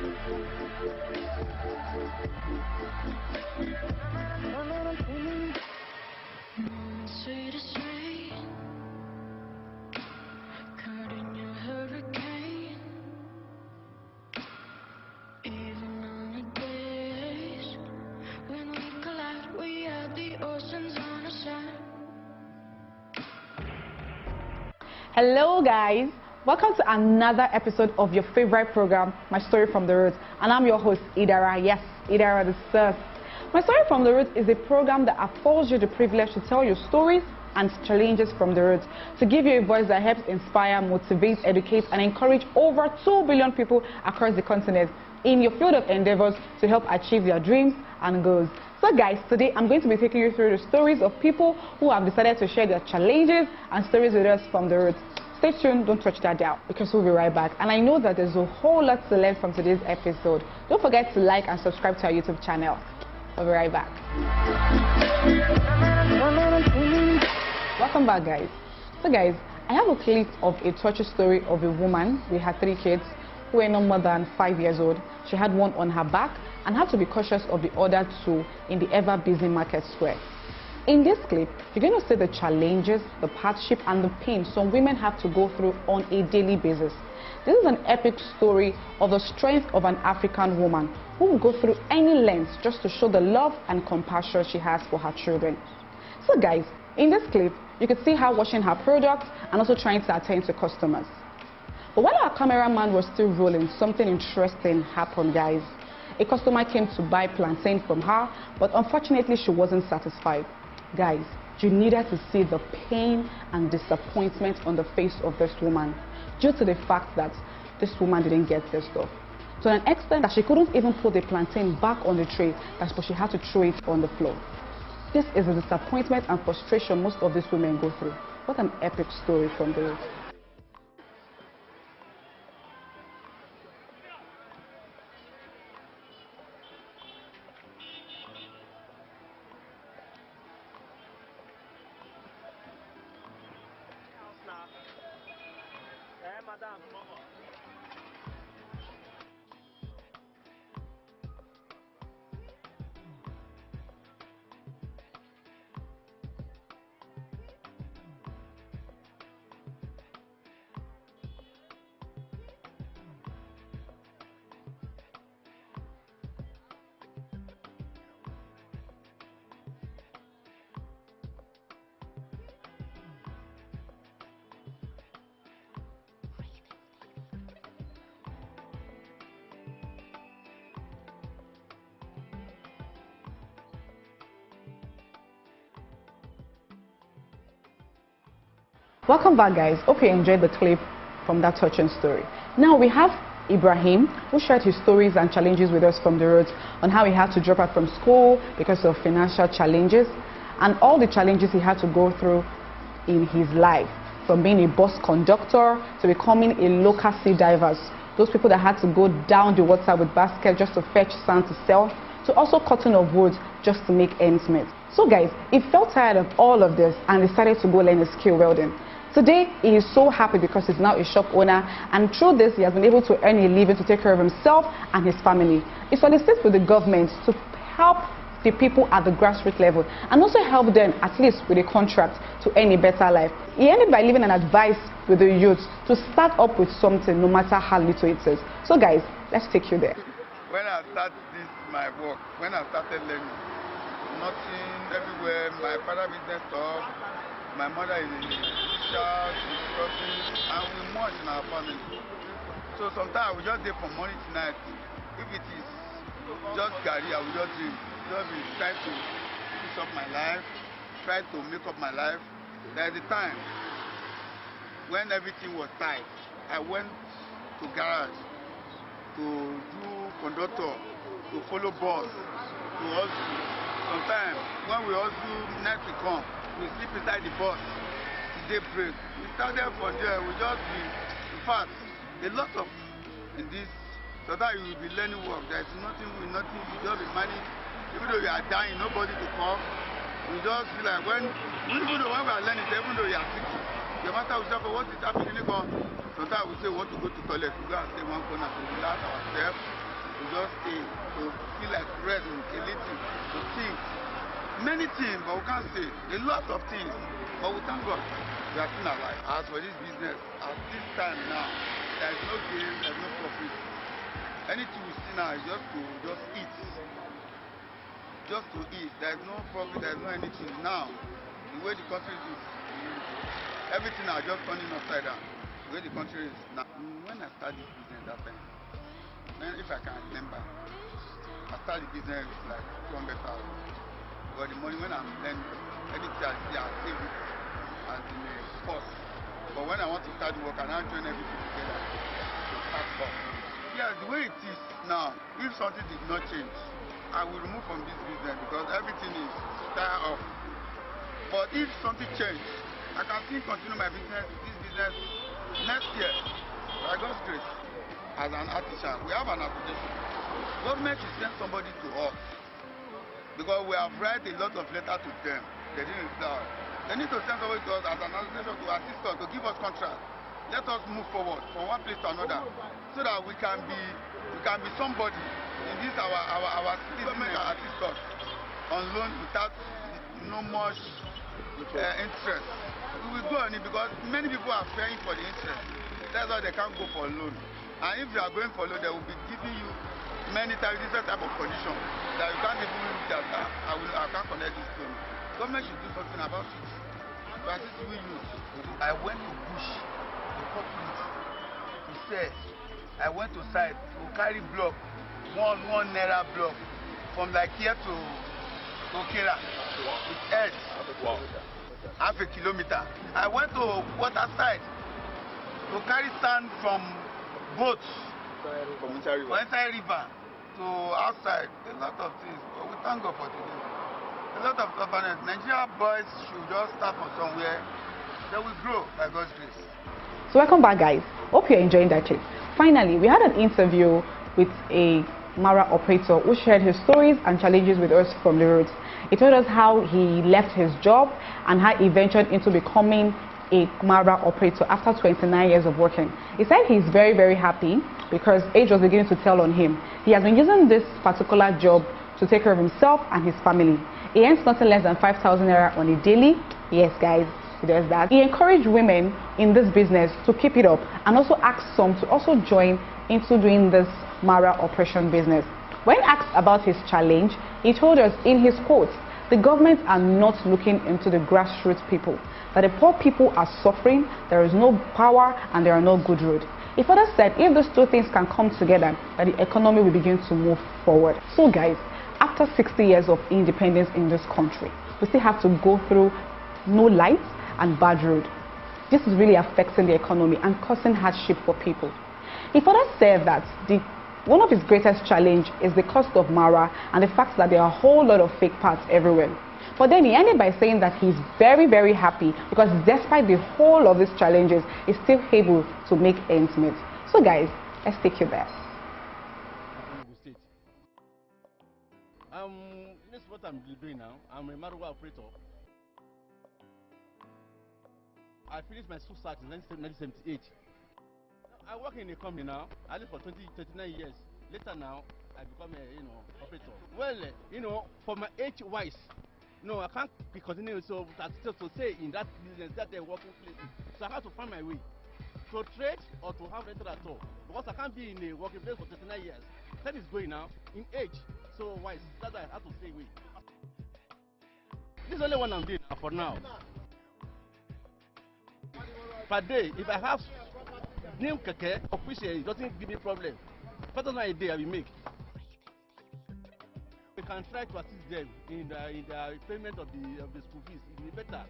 Sweetest rain, caught in your hurricane. Even on the days when we collide, we had the oceans on our side. Hello guys, welcome to another episode of your favorite program, My Story from the Root, and I'm your host Idara. Yes, Idara the Surf. My Story from the Root is a program that affords you the privilege to tell your stories and challenges from the root, to give you a voice that helps inspire, motivate, educate, and encourage over 2 billion people across the continent in your field of endeavors to help achieve their dreams and goals. So guys, today I'm going to be taking you through the stories of people who have decided to share their challenges and stories with us from the root. Stay tuned, don't touch that dial, because we'll be right back. And I know that there's a whole lot to learn from today's episode. Don't forget to like and subscribe to our YouTube channel. I'll be right back. Welcome back, guys. So guys, I have a clip of a touching story of a woman. We had 3 kids who were no more than 5 years old. She had one on her back and had to be cautious of the other 2 in the ever busy market square. In this clip, you're going to see the challenges, the hardship and the pain some women have to go through on a daily basis. This is an epic story of the strength of an African woman who will go through any lengths just to show the love and compassion she has for her children. So guys, in this clip, you can see her washing her products and also trying to attend to customers. But while our cameraman was still rolling, something interesting happened, guys. A customer came to buy plantain from her, but unfortunately she wasn't satisfied. Guys, you needed to see the pain and disappointment on the face of this woman due to the fact that this woman didn't get this stuff. To an extent that she couldn't even put the plantain back on the tray, but she had to throw it on the floor. This is the disappointment and frustration most of these women go through. What an epic story from the root. Welcome back, guys. Hope you enjoyed the clip from that touching story. Now we have Ibrahim, who shared his stories and challenges with us from the road on how he had to drop out from school because of financial challenges and all the challenges he had to go through in his life, from being a bus conductor to becoming a local sea divers, those people that had to go down the water with baskets just to fetch sand to sell, to also cutting of wood just to make ends meet. So guys, he felt tired of all of this and decided to go learn a skill welding. Today, he is so happy because he's now a shop owner, and through this, he has been able to earn a living to take care of himself and his family. He solicits with the government to help the people at the grassroots level and also help them at least with a contract to earn a better life. He ended by leaving an advice with the youth to start up with something no matter how little it is. So guys, let's take you there. When I started my work, when I started learning, nothing everywhere, my father business stuff, my mother is in church, and we much in our family. So sometimes we just dey from morning to night. If it is just garri, I will just drink. Just be trying to fix up my life, try to make up my life. There is a time when everything was tight. I went to garage to do conductor, to follow bus, to hustle. Sometimes when we hustle, night will come. We sleep inside the bus till daybreak. We started from there. We just be, in fact, a lot of in this, so that you will be learning work. There is nothing, you just be managed. Even though you are dying, nobody to come. We just feel like even though when we are learning, even though you are sick, the matter will say, what is happening? Sometimes we say we want to go to toilet. We go and stay one corner to relax ourselves. to just stay, to feel like rest, a little, to think. Many things, but we can't say. A lot of things, but we thank God we are still alive. As for this business, at this time now, there is no gain, there is no profit. Anything we see now is just to eat. Just to eat. There is no profit, there is no anything. Now, the way the country is, everything are just turning upside down. The way the country is now. When I started this business that time, if I can remember, I started the business like 200,000. But the money when I'm learning, anything I see, I save it as in a spot. But when I want to start work, I now join everything together to start up. Yeah, the way it is now, if something did not change, I will remove from this business because everything is tied up. But if something changes, I can still continue my business, this business next year, by God's grace. As an artisan, we have an application. Government should send somebody to us because we have written a lot of letters to them. They didn't reply. They need to send somebody to us as an association to assist us, to give us contract. Let us move forward from one place to another so that we can be somebody in this our city. Government can assist us on loan without no much interest. We will go on it because many people are paying for the interest. That's why they can't go for loan. And if you are going for loan, they will be giving you many times different type of conditions that you can't even look at. I can't connect this loan. Government should do something about it. But this we use. I went to bush to cut wood to sell. I went to site to carry block, one naira block from like here to Okera with edge. Wow. Half a kilometer. I went to water side to carry sand from boats from inside river to outside. A lot of things. But we thank God for today. A lot of stubbornness. Nigeria boys should just start from somewhere. They will grow by God's grace. So welcome back, guys. Hope you're enjoying that clip. Finally, we had an interview with a Mara operator who shared his stories and challenges with us from the roots. He told us how he left his job and how he ventured into becoming a Mara operator after 29 years of working. He said he's very, very happy because age was beginning to tell on him. He has been using this particular job to take care of himself and his family. He earns nothing less than 5,000 naira on a daily. Yes, guys, he does that. He encouraged women in this business to keep it up and also asked some to also join into doing this Mara operation business. When asked about his challenge, he told us in his quotes, the government are not looking into the grassroots people, that the poor people are suffering, there is no power and there are no good roads. He further said if those two things can come together, that the economy will begin to move forward. So guys, after 60 years of independence in this country, we still have to go through no lights and bad road. This is really affecting the economy and causing hardship for people. He further said that one of his greatest challenge is the cost of Mara and the fact that there are a whole lot of fake parts everywhere. But then he ended by saying that he's very, very happy because despite the whole of these challenges, he's still able to make ends meet. So guys, let's take you there. This is what I'm doing now. I'm a Mara operator. I finished my school start in 1978. I work in a company now. I live for 39 years. Later now, I become a operator. Well, for my age-wise, no, I can't be continuing to stay in that business, that working place. So I have to find my way to trade or to have rental at all. Because I can't be in a working place for 39 years. That is going now in age. So wise, that's why I have to stay away. This is only one I'm doing for now. Per day, if I have new keke, of which it doesn't give me problem, better than a day I will make. We can try to assist them in the payment of the school fees. It will be better.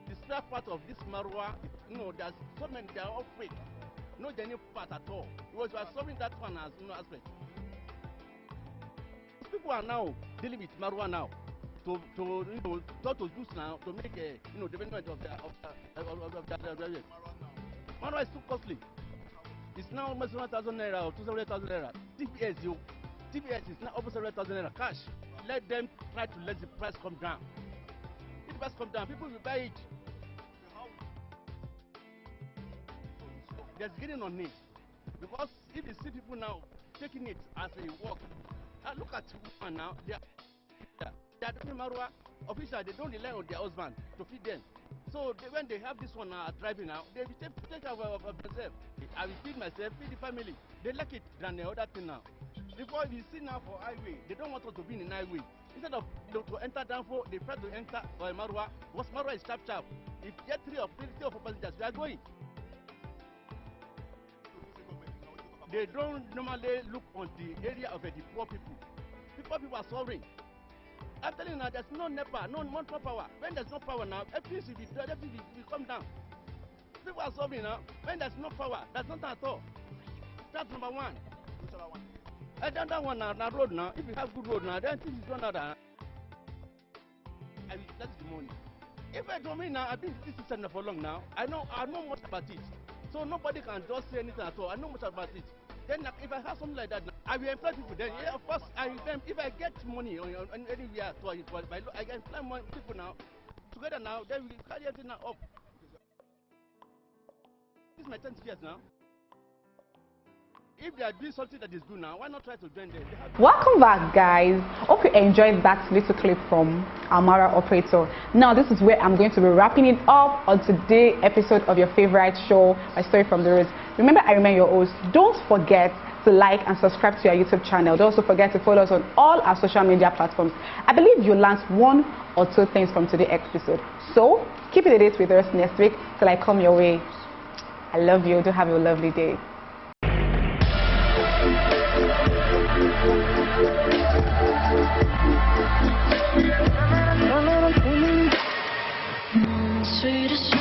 The spare part of this Marwa, there's so many, they are all fake. No genuine part at all. Because we are solving that one as aspect. People are now dealing with Marwa now to use now to make development of their Marwa is too costly. It's now almost 1,000 naira or 200,000 naira. TPS is now almost 7,000 naira cash. Let them try to let the price come down. If the price come down, people will buy it. There's getting on it. Because if you see people now taking it as a work, look at women now. They are doing marwa official. They don't rely on their husband to feed them. So when they have this one driving now, they take care of themselves. I will feed myself, feed the family. They like it than the other thing now. Before you see now for highway, they don't want us to be in the highway. Instead of to enter downfall, they try to enter marwa. Because marwa is sharp. If you get three or four passengers, we are going. They don't normally look on the area of the poor people. The poor people are suffering. I'm telling you now, there's no NEPA, no more power. When there's no power now, everything will come down. People are suffering now. When there's no power, there's nothing at all. That's number one. Which other one? And then that one now, road now. If you have good road now, then things is done other. That's the money. If I don't mean now, I've been in this system for long now. I know much about it. So nobody can just say anything at all. I know much about it. Then if I have something like that, I will employ people. Then yeah, of course, if I get money on anywhere, I can employ more people now. Together now, then we carry everything up. This is my 10th years now. If they are doing something that is good now, why not try to join them? Welcome back, guys. Hope you enjoyed that little clip from Amara Operator. Now this is where I'm going to be wrapping it up on today's episode of your favorite show, My Story from the Root. Remember, I remain your host. Don't forget to like and subscribe to our YouTube channel. Don't also forget to follow us on all our social media platforms. I believe you learned one or two things from today's episode. So keep it a date with us next week till I come your way. I love you. Do have a lovely day. Sweetest